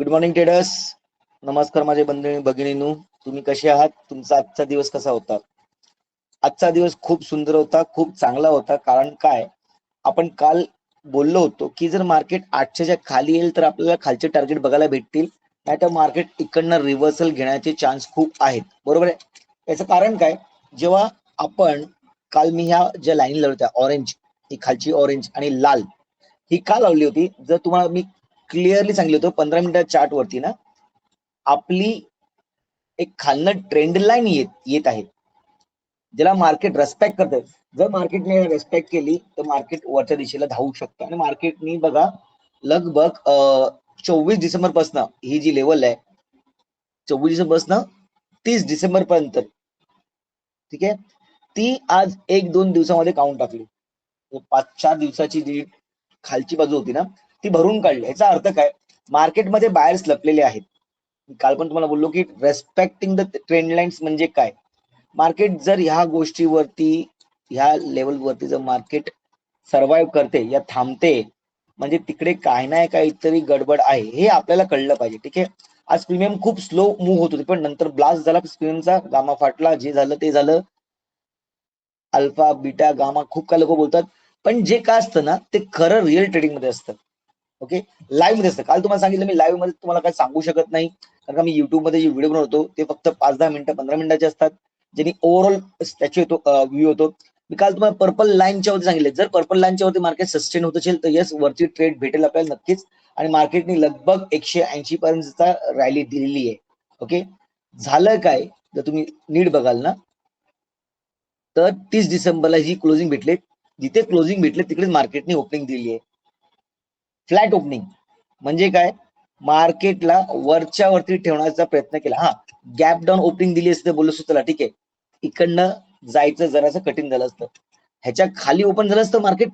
Good morning traders. नमस्कार माझे बंधू भगिनींनो, तुम्ही कसे आहात? तुमचा आजचा दिवस कसा होता? आजचा दिवस खूप सुंदर होता, खूप चांगला होता. कारण काय, आपण काल बोललो होतो की जर मार्केट 800च्या खाली येईल तर आपल्याला खालचे टार्गेट बघायला भेटतील, नाहीतर मार्केट इकडनं रिव्हर्सल घेण्याचे चान्स खूप आहेत. बरोबर आहे. याचं कारण काय, जेव्हा आपण काल मी ह्या ज्या लाईन लावल्या होत्या, ऑरेंज ही खालची ऑरेंज आणि लाल ही का लावली होती, जर तुम्हाला मी क्लिअरली सांगितलं होतं 15 मिनिटाच्या चार्ट वरती ना, आपली एक खालनं ट्रेंड लाईन येत आहे, ज्याला मार्केट रेस्पेक्ट करते. जर मार्केटने रेस्पेक्ट केली तर मार्केट वरच्या दिशेला धावू शकतं. आणि मार्केटनी बघा लगभग 24 डिसेंबर पासून ही जी लेवल आहे, 24 डिसेंबर पासून 30 डिसेंबर पर्यंत, ठीक आहे, ती आज 1-2 दिवसामध्ये काउंट टाकली. 5-4 दिवसाची जी खालची बाजू होती ना, ती भरून काढली. याचा अर्थ काय, मार्केटमध्ये बायर्स लपलेले आहेत. काल पण तुम्हाला बोललो की रेस्पेक्टिंग द ट्रेंड लाईन्स म्हणजे काय. मार्केट जर ह्या गोष्टीवरती, ह्या लेवलवरती जर मार्केट सर्व्हाइव्ह करते या थांबते, म्हणजे तिकडे काही नाही काहीतरी गडबड आहे, हे आपल्याला कळलं पाहिजे. ठीक आहे. आज प्रीमियम खूप स्लो मूव्ह होत होती, पण नंतर ब्लास्ट झाला प्रीमियमचा, गामा फाटला, जे झालं ते झालं. अल्फा बीटा गामा खूप काय लोक बोलतात, पण जे काय असतं ना ते खरं रिअल ट्रेडिंग मध्ये असतं. ओके, लाईव्ह मध्ये असतं. काल तुम्हाला सांगितलं मी लाईव्ह मध्ये तुम्हाला काय सांगू शकत नाही, कारण का मी युट्यूब मध्ये जे व्हिडिओ बनवतो ते फक्त 5-10 मिनिटं 15 मिनिटाचे असतात, ज्यांनी ओव्हरऑल त्याचे येतो व्ह्यू होतो. मी काल तुम्हाला पर्पल लाईनच्या वरती सांगितले, जर पर्पल लाईनच्या वरती मार्केट सस्टेन होत असेल तर यस, वरची ट्रेड भेटेल आपल्याला नक्कीच. आणि मार्केटने लगभग 180 पर्यंतचा रॅली दिलेली आहे. ओके, झालं काय, जर तुम्ही नीट बघाल ना तर 30 डिसेंबरला जी क्लोजिंग भेटले, जिथे क्लोजिंग भेटले तिकडेच मार्केटने ओपनिंग दिली आहे, फ्लॅट ओपनिंग. म्हणजे काय, मार्केटला वरच्या वरती ठेवण्याचा प्रयत्न केला. हा, गॅप डाऊन ओपनिंग दिली असते, बोललो चला ठीक आहे, इकडनं जायचं जरासं कठीण झालं असतं, ह्याच्या खाली ओपन झालं असतं, मार्केट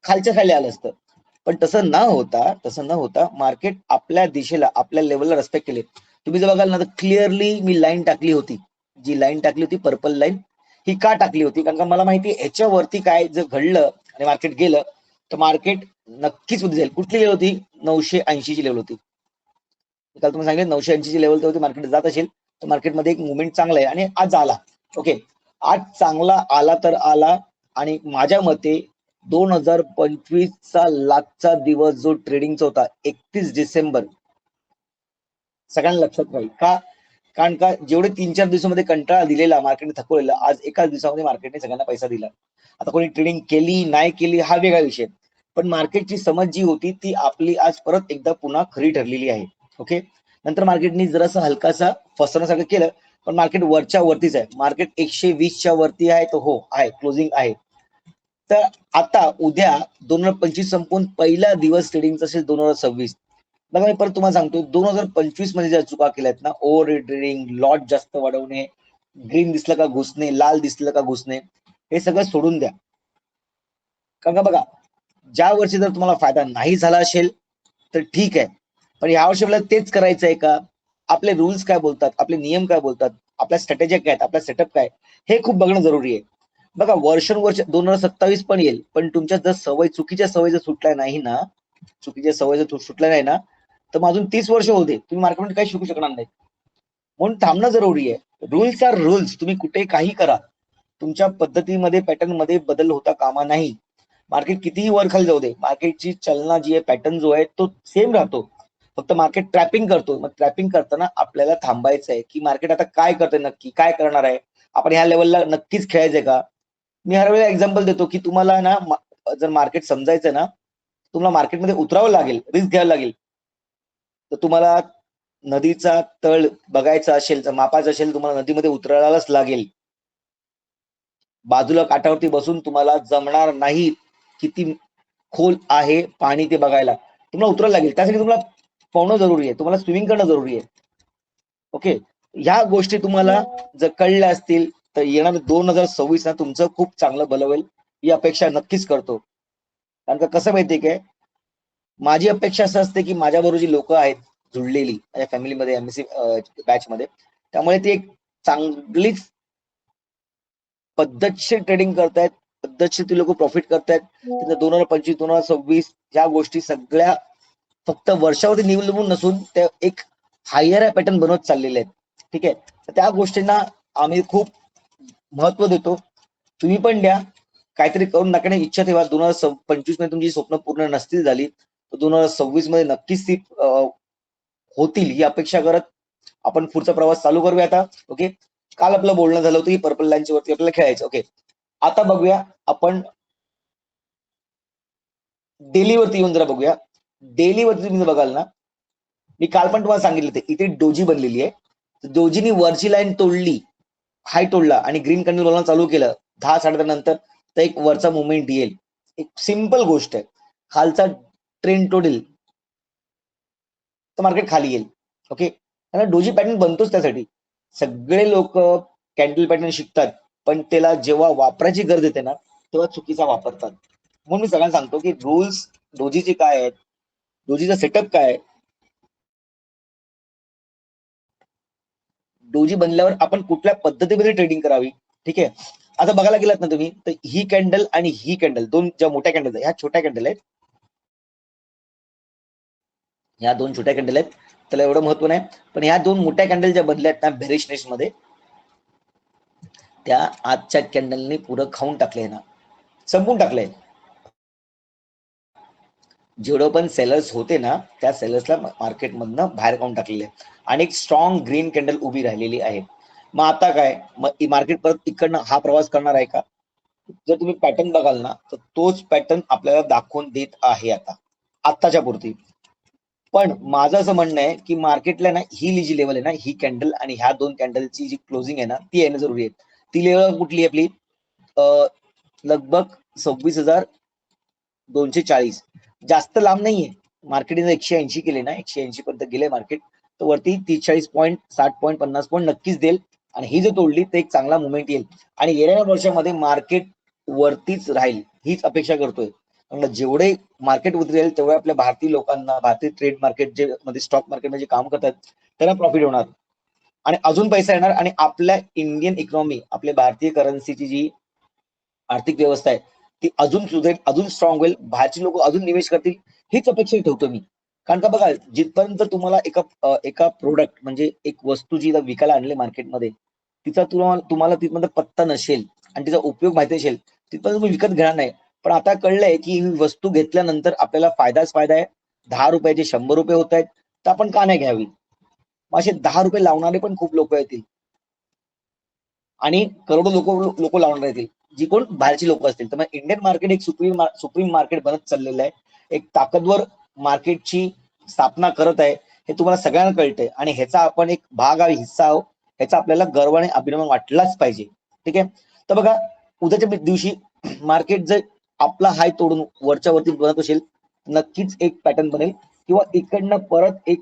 खालच्या खाली आलं असतं. पण तसं न होता मार्केट आपल्या दिशेला, आपल्या लेवलला रेस्पेक्ट केले. तुम्ही जर बघाल ना तर क्लिअरली मी लाईन टाकली होती, जी लाईन टाकली होती पर्पल लाईन, ही का टाकली होती, कारण का मला माहिती ह्याच्यावरती काय जर घडलं आणि मार्केट गेलं तर मार्केट नक्कीच उद्या जाईल. कुठली लेवल होती, 980 ची लेवल होती. काल तुम्ही सांगितलं 980 ची लेवल होती, मार्केट जात असेल तर मार्केटमध्ये एक मुवमेंट चांगला आहे आणि आज आला. ओके, आज चांगला आला तर आला. आणि माझ्या मते 2025चा लाखचा दिवस जो ट्रेडिंगचा होता, 31 डिसेंबर, सगळ्यांना लक्षात राहील का, कारण का जेवढे 3-4 दिवसामध्ये कंटाळा दिलेला मार्केटने, थकवलेला, आज एकाच दिवसामध्ये मार्केटने सगळ्यांना पैसा दिला. आता कोणी ट्रेडिंग केली नाही केली हा वेगळा विषय, पण मार्केटची समज जी होती ती आपली आज परत एकदा पुन्हा खरी ठरलेली आहे. ओके, नंतर मार्केटने जरासं हलकासा फसवण्यासारखं केलं, पण मार्केट वरच्या वरतीच आहे. मार्केट 120च्या वरती आहे, तो हो आहे, क्लोजिंग आहे. तर आता उद्या 2025 संपून पहिला दिवस ट्रेडिंगचा असेल 2026. बघा मी परत तुम्हाला सांगतो, 2025 मध्ये ज्या चुका केल्यात ना, ओव्हर ट्रेडिंग, लॉट जास्त वाढवणे, ग्रीन दिसलं का घुसणे, लाल दिसलं का घुसणे, हे सगळं सोडून द्या. कारण का बघा, ज्या वर्षी जर तुम्हाला फायदा नाही झाला असेल तर ठीक आहे, पण यावर्षी आपल्याला तेच करायचं आहे का, आपले रूल्स काय बोलतात, आपले नियम काय बोलतात, आपल्या स्ट्रॅटेजी काय आहेत, आपला सेटअप काय, हे खूप बघणं जरुरी आहे. बघा वर्षानुवर्ष 2027 पण येईल, पण तुमच्या जर सवय, चुकीच्या सवय जर सुटल्या नाही ना, चुकीच्या सवय जर सुटल्या नाही ना, तर मग अजून 30 वर्ष होते तुम्ही मार्केटमध्ये काही शिकू शकणार नाही. म्हणून थांबणं जरुरी आहे. रूल्स आर रूल्स, तुम्ही कुठे काही करा, तुमच्या पद्धतीमध्ये पॅटर्न मध्ये बदल होता कामा नाही. मार्केट कितीही वर खाली जाऊ दे, मार्केटची चलना जी आहे, पॅटर्न जो आहे तो सेम राहतो. फक्त मार्केट ट्रॅपिंग करतो. मग ट्रॅपिंग करताना आपल्याला थांबायचं आहे की मार्केट आता काय करतंय, नक्की काय करणार आहे, आपण ह्या लेवलला नक्कीच खेळायचंय का. मी हर वेळेला एक्झाम्पल देतो की तुम्हाला ना, जर मार्केट समजायचं ना, तुम्हाला मार्केटमध्ये उतरावं लागेल, रिस्क घ्यायला लागेल. तर तुम्हाला नदीचा तळ बघायचा असेल, तर मापायचं असेल, तुम्हाला नदीमध्ये उतरायलाच लागेल. बाजूला काठावरती बसून तुम्हाला जमणार नाही, किती खोल आहे पाणी ते बघायला, तुम्हाला उतरायला लागेल. त्यासाठी तुम्हाला पोहणं जरुरी आहे, तुम्हाला स्विमिंग करणं जरुरी आहे. ओके, ह्या गोष्टी तुम्हाला जर कळल्या असतील तर येणार 2026 ना तुमचं खूप चांगलं भलं होईल, ही अपेक्षा नक्कीच करतो. कारण का कसं माहितीये काय, माझी अपेक्षा असं असते की माझ्याबरोबर जी लोक आहेत जुळलेली माझ्या फॅमिलीमध्ये, एमएससी बॅच मध्ये, त्यामुळे ती एक चांगलीच पद्धतशीर ट्रेडिंग करतायत, पद्धतशीर ती लोक प्रॉफिट करतायत. 2025 2026 ह्या गोष्टी सगळ्या फक्त वर्षावरती निवडून नसून त्या एक हायर पॅटर्न बनवत चाललेले आहेत. ठीक आहे, तर त्या गोष्टींना आम्ही खूप महत्व देतो. तुम्ही पण द्या, काहीतरी करून टाकण्याची इच्छा ठेवा. 2025 मध्ये तुमची स्वप्न पूर्ण नसतील झाली तर 2026 मध्ये नक्कीच ती होतील ही अपेक्षा करत आपण पुढचा प्रवास चालू करूया आता. ओके, काल आपलं बोलणं झालं होतं की पर्पल लाईनच्या वरती आपल्याला खेळायचं. ओके, आता बघूया आपण डेली वरती येऊन जरा बघूया. डेली वरती तुम्ही बघाल ना, मी काल पण तुम्हाला सांगितलं ते इथे डोजी बनलेली आहे. डोजीनी वरची लाईन तोडली, हाय तोडला आणि ग्रीन कॅन्डल बनवणं चालू केलं 10-10:30 नंतर, तर एक वरचा मुवमेंट येईल. एक सिंपल गोष्ट आहे, खालचा ट्रेंड तोडेल तर मार्केट खाली येईल. ओके, कारण डोजी पॅटर्न बनतोच त्यासाठी. सगळे लोक कॅन्डल पॅटर्न शिकतात, पण त्याला जेव्हा वापरायची गरज येते ना तेव्हा चुकीचा वापरतात. म्हणून मी सगळ्यांना सांगतो की रूल्स डोजीचे काय आहेत, डोजीचा सेटअप काय आहे, डोजी बनल्यावर आपण कुठल्या पद्धतीमध्ये ट्रेडिंग करावी. ठीक आहे, आता बघायला गेलात ना तुम्ही तर ही कॅन्डल आणि ही कॅन्डल, दोन ज्या मोठ्या कॅन्डल आहेत, ह्या छोट्या कॅन्डल आहेत. ह्या दोन छोट्या कॅन्डल आहेत, त्याला एवढं महत्व नाही. पण ह्या दोन मोठ्या कॅन्डल ज्या बनल्या आहेत ना बेरिशनेस मध्ये, त्या आजच्या कॅन्डलने पुरं खाऊन टाकले ना, संपून टाकलंय. जेवढं पण सेलर्स होते ना त्या सेलर्सला मार्केटमधनं बाहेर काढून टाकलेले आणि एक स्ट्रॉंग ग्रीन कॅन्डल उभी राहिलेली आहे. मग आता काय, मग मार्केट परत इकडनं हा प्रवास करणार आहे का? जर तुम्ही पॅटर्न बघाल ना तर तोच पॅटर्न आपल्याला दाखवून देत आहे आता आत्ताच्या पुरती. पण माझं असं म्हणणं आहे की मार्केटला ना ही जी लेवल आहे ना, ही कॅन्डल आणि ह्या दोन कॅन्डलची जी क्लोजिंग आहे ना ती येणं जरुरी आहे. ती लेवल कुठली आहे आपली? लगभग 26,240. जास्त लांब नाहीये. मार्केटने 180 केले ना, 180 पर्यंत गेले मार्केट, तर वरती 43 पॉईंट 60 पॉईंट 50 पॉईंट नक्कीच देईल. आणि ही जर तोडली तर एक चांगला मुवमेंट येईल आणि येणाऱ्या वर्षामध्ये मार्केट वरतीच राहील हीच अपेक्षा करतोय. कारण जेवढे मार्केट उतरेल तेवढे आपल्या भारतीय लोकांना, भारतीय ट्रेड मार्केट जे मध्ये स्टॉक मार्केटमध्ये जे काम करतात त्यांना प्रॉफिट होणार आणि अजून पैसा येणार आणि आपल्या इंडियन इकॉनॉमी, आपल्या भारतीय करन्सीची जी आर्थिक व्यवस्था आहे ती अजून सुधारेल, अजून स्ट्रॉंग होईल, बाहेरची लोक अजून निवेश करतील हीच अपेक्षा ठेवतो मी. कारण का बघा, जिथपर्यंत तुम्हाला एका प्रोडक्ट म्हणजे एक वस्तू जी विकायला आणली मार्केटमध्ये तिचा तुम्हाला तिथमध्ये पत्ता नसेल आणि तिचा उपयोग माहिती असेल तिथपर्यंत तुम्ही विकत घेणार नाही. पण आता कळलंय की ही वस्तू घेतल्यानंतर आपल्याला फायदाच फायदा आहे. 10 रुपयाचे 100 रुपये होत आहेत, तर आपण का नाही घ्यावी? मग असे 10 रुपये लावणारे पण खूप लोक येतील आणि करोडो लोक लोक लावणार येतील, जी कोण बाहेरची लोक असतील. तर मग इंडियन मार्केट एक सुप्रीम मार्केट बनत चाललेलं आहे, एक ताकदवर मार्केटची स्थापना करत आहे. हे तुम्हाला सगळ्यांना कळतंय आणि ह्याचा आपण एक भाग आहे, हिस्सा आहोत. ह्याचा आपल्याला गर्व आणि अभिमान वाटलाच पाहिजे. ठीक आहे, तर बघा उद्याच्या दिवशी मार्केट जर आपला हाय तोडून वरच्या वरती बनत असेल नक्कीच एक पॅटर्न बनेल किंवा इकडनं परत एक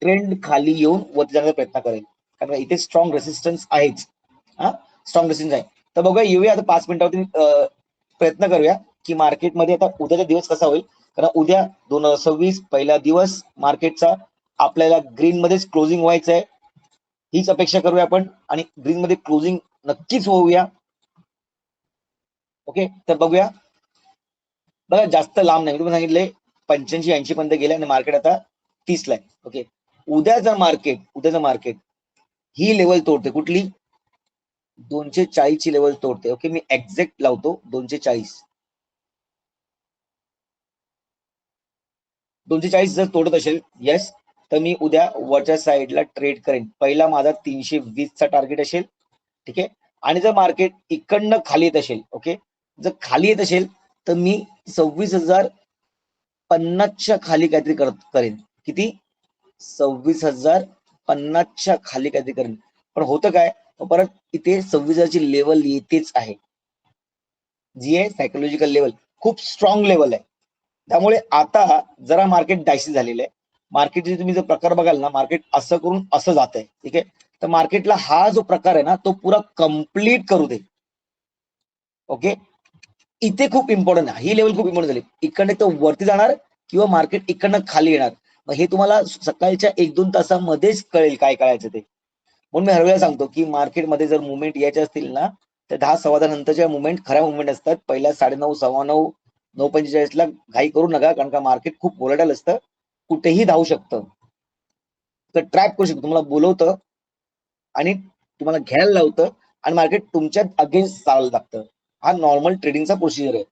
ट्रेंड खाली येऊन वरती जाण्याचा प्रयत्न करेल. कारण इथे स्ट्रॉंग रेसिस्टन्स आहेच. हा, स्ट्रॉंग रेसिस्टन्स आहे. तर बघूया, येऊया आता 5 मिनिटावरती प्रयत्न करूया की मार्केटमध्ये आता उद्याचा दिवस कसा होईल. कारण उद्या 2026 पहिला दिवस मार्केटचा, आपल्याला ग्रीन मध्येच क्लोजिंग व्हायचं आहे हीच अपेक्षा करूया आपण आणि ग्रीन मध्ये क्लोजिंग नक्कीच होऊया. ओके, तर बघूया. बघा जास्त लांब नाही, तुम्ही सांगितले 85-80 पर्यंत गेले आणि मार्केट आता 30 ला आहे. ओके, उद्याचं मार्केट ही लेवल तोडते कुठली? 240 ची लेवल तोडते. ओके, मी एक्झॅक्ट लावतो 240. 240 जर तोडत असेल येस, तर मी उद्या वरच्या साईडला ट्रेड करेन. पहिला माझा 320 चा टार्गेट असेल. ठीक आहे, आणि जर मार्केट इकडनं खाली येत असेल, ओके, जर खाली येत असेल तर मी 26,050च्या खाली काहीतरी करेन. किती? 26,050च्या खाली काहीतरी करेन. पण होतं काय, परत इथे 26,000ची लेवल येतेच आहे, जी आहे सायकोलॉजिकल लेवल, खूप स्ट्रॉंग लेवल आहे. त्यामुळे आता जरा मार्केट डायसी झालेलं आहे. मार्केटचे तुम्ही जर प्रकार बघाल ना, मार्केट असं करून असं जात आहे. ठीक आहे, तर मार्केटला हा जो प्रकार आहे ना तो पुरा कम्प्लीट करू दे. ओके, इथे खूप इम्पॉर्टंट आहे, ही लेवल खूप इम्पॉर्टंट झाली. इकडनं तो वरती जाणार किंवा मार्केट इकडनं खाली येणार. मग हे तुम्हाला सकाळच्या 1-2 तासामध्येच कळेल काय कळायचं ते. म्हणून मी हर वेळेला सांगतो की मार्केटमध्ये जर मुवमेंट यायचे असतील ना तर 10-10:15 नंतरच्या मुवमेंट खऱ्या मुवमेंट असतात. पहिल्या 9:30 9:15 9:45 ला घाई करू नका, कारण का मार्केट खूप व्होलेटाईल असतं कुठेही धावू शकतं, तर ट्रॅप करू शकतो, तुम्हाला बोलवतं आणि तुम्हाला घ्यायला लावतं आणि मार्केट तुमच्या अगेन्स्ट चालायला लागतं. हा नॉर्मल ट्रेडिंगचा प्रोसिजर आहे.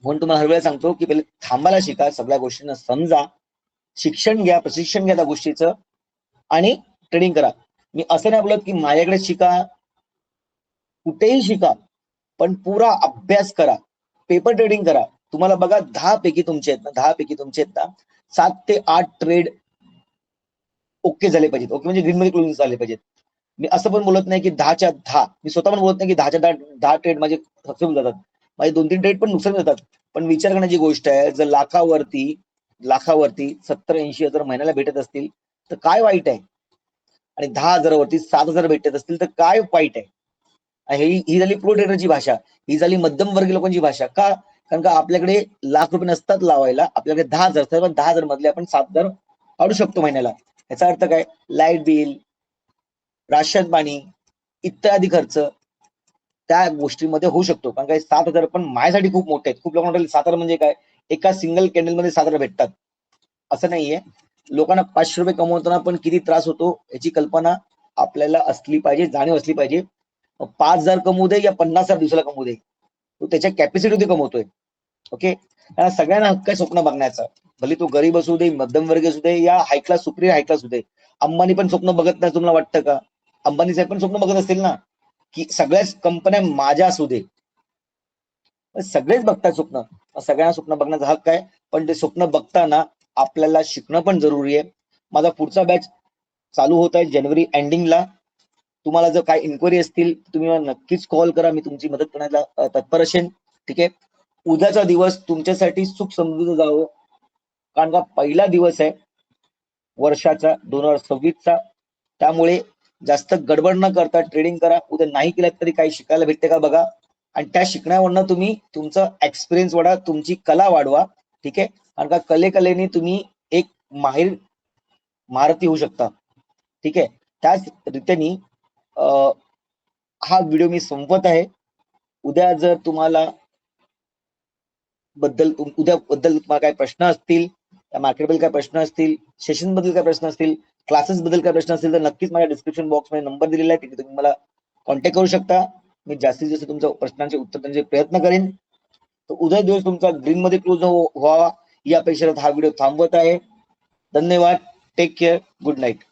म्हणून तुम्हाला हर वेळेला सांगतो की पहिले थांबायला शिका, सगळ्या गोष्टींना समजा, शिक्षण घ्या, प्रशिक्षण घ्या त्या गोष्टीचं आणि ट्रेडिंग करा. मी असं नाही बोलत की माझ्याकडे शिका, कुठेही शिका, पण पुरा अभ्यास करा, पेपर ट्रेडिंग करा. तुम्हाला बघा 10 पैकी तुमचे आहेत ना, 10 पैकी तुमचे आहेत ना, 7 ते 8 ट्रेड ओके झाले पाहिजेत. ओके म्हणजे ग्रीन मध्ये क्लोजिंग झाले पाहिजेत. मी असं पण बोलत नाही की 10च्या 10, मी स्वतः पण बोलत नाही की 10च्या 10 ट्रेड माझे सक्सेसफुल जातात. माझे 2-3 ट्रेड पण नुकसान जातात. पण विचार करण्याची गोष्ट आहे, जर लाखावरती 70-80 हजार महिन्याला भेटत असतील तर काय वाईट आहे, आणि 10,000 वरती 7,000 भेटत असतील तर काय वाईट आहे. ही झाली प्रो ट्रेडरची भाषा, ही झाली मध्यमवर्गीय लोकांची भाषा. का? कारण का आपल्याकडे लाख रुपये नसतात लावायला, आपल्याकडे 10,000 असतात, पण 10,000 मधले आपण 7,000 काढू शकतो महिन्याला. याचा अर्थ काय? लाईट बिल, राशन पाणी इत्यादी खर्च त्या गोष्टीमध्ये होऊ शकतो. कारण काय 7,000 पण माझ्यासाठी खूप मोठे आहेत. खूप लोकांना वाटेल 7,000 म्हणजे काय, एका सिंगल कॅन्डल मध्ये 7,000 भेटतात, असं नाहीये. लोकांना 500 रुपये कमवताना पण किती त्रास होतो याची कल्पना आपल्याला असली पाहिजे, जाणीव असली पाहिजे. 5,000 कमवू दे या 50,000 दिवसाला कमवू दे, तो त्याच्या कॅपॅसिटीमध्ये कमवतोय. ओके, सगळ्यांना हक्क आहे स्वप्न बघण्याचा, भले तो गरीब असू दे, मध्यमवर्गीय असू दे, या हाय क्लास सुप्रियर हाय क्लास असू दे. अंबानी पण स्वप्न बघत नाही, तुम्हाला वाटतं का? अंबानी साहेब पण स्वप्न बघत असतील ना, की सगळ्याच कंपन्या माझ्या असू दे. सगळेच बघतात स्वप्न, सगळ्यांना स्वप्न बघण्याचा हक्क आहे, पण ते स्वप्न बघताना आपल्याला शिकणं पण जरुरी आहे. माझा पुढचा बॅच चालू होत आहे जानेवारी एंडिंगला. तुम्हाला जर काही इन्क्वायरी असतील तुम्ही मला नक्कीच कॉल करा, मी तुमची मदत करण्याला तत्पर असेल. ठीक आहे, उद्याचा दिवस तुमच्यासाठी सुख समृद्ध जावं, कारण का पहिला दिवस आहे वर्षाचा 2026चा. त्यामुळे जास्त गडबड न करता ट्रेडिंग करा. उद्या नाही केलं तरी काही शिकायला भेटते का बघा, आणि त्या शिकण्यावरनं तुम्ही तुमचा एक्सपिरियन्स वाढवा, तुमची कला वाढवा. ठीक आहे, कारण का कलेने तुम्ही एक माहिर महारथी होऊ शकता. ठीक आहे, त्याच रीतीने हा व्हिडिओ मी संपवत आहे. उद्या जर तुम्हाला उद्या बद्दल तुम्हाला काय प्रश्न असतील, मार्केट बद्दल काय प्रश्न असतील, सेशन बद्दल काय प्रश्न असतील, क्लासेस बद्दल काय प्रश्न असतील, तर नक्कीच माझ्या डिस्क्रिप्शन बॉक्स मध्ये नंबर दिलेला आहे, तिथे तुम्ही मला कॉन्टॅक्ट करू शकता. मी जास्तीत जास्त तुमच्या प्रश्नांचे उत्तर देण्याचे प्रयत्न करेन. तर उद्या दिवस तुमचा ग्रीन मध्ये क्लोज व्हावा या अपेक्षेत हा व्हिडिओ थांबवत आहे. धन्यवाद, टेक केअर, गुड नाईट.